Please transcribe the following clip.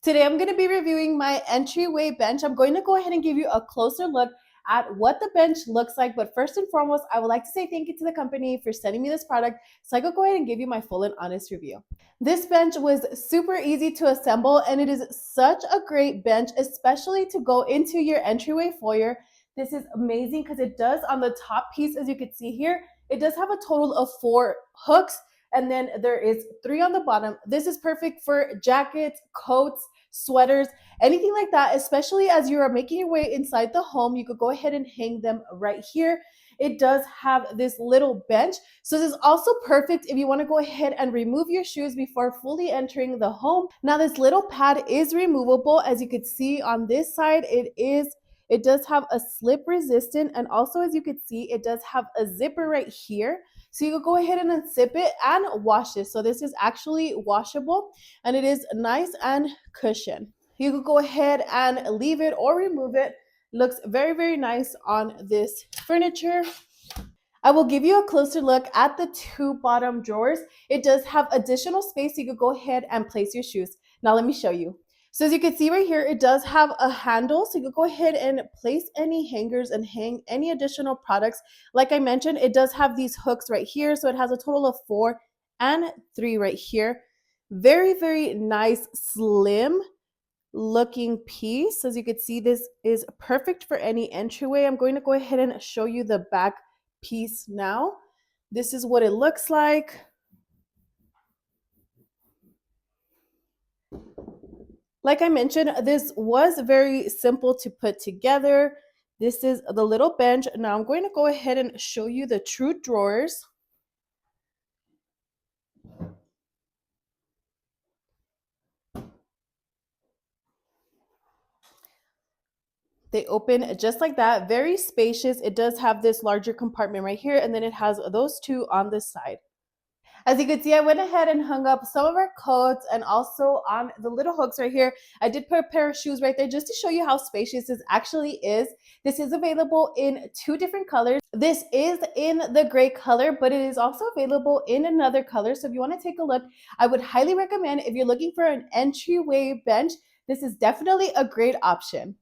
Today I'm going to be reviewing my entryway bench. I'm going to go ahead and give you a closer look at what the bench looks like. But first and foremost, I would like to say thank you to the company for sending me this product so I could go ahead and give you my full and honest review. This bench was super easy to assemble, and it is such a great bench, especially to go into your entryway foyer. This is amazing because it does, on the top piece, as you can see here, it does have a total of 4 hooks, and then there is 3 on the bottom. This is perfect for jackets, coats, sweaters, anything like that, especially as you are making your way inside the home. You could go ahead and hang them right here. It does have this little bench, so this is also perfect if you want to go ahead and remove your shoes before fully entering the home. Now this little pad is removable. As you can see on this side, it does have a slip resistant, and also as you can see, it does have a zipper right here. So you can go ahead and unzip it and wash this. So this is actually washable, and it is nice and cushioned. You could go ahead and leave it or remove it. Looks very, very nice on this furniture. I will give you a closer look at the 2 bottom drawers. It does have additional space, so you could go ahead and place your shoes. Now let me show you. So as you can see right here, it does have a handle, so you can go ahead and place any hangers and hang any additional products. Like I mentioned, it does have these hooks right here, so it has a total of 4 and 3 right here. Very, very nice, slim looking piece. As you can see, this is perfect for any entryway. I'm going to go ahead and show you the back piece now. This is what it looks like. Like I mentioned, this was very simple to put together. This is the little bench. Now I'm going to go ahead and show you the true drawers. They open just like that, very spacious. It does have this larger compartment right here, and then it has those 2 on this side. As you can see, I went ahead and hung up some of our coats, and also on the little hooks right here, I did put a pair of shoes right there just to show you how spacious this actually is. This is available in 2 different colors. This is in the gray color, but it is also available in another color. So if you want to take a look, I would highly recommend, if you're looking for an entryway bench, this is definitely a great option.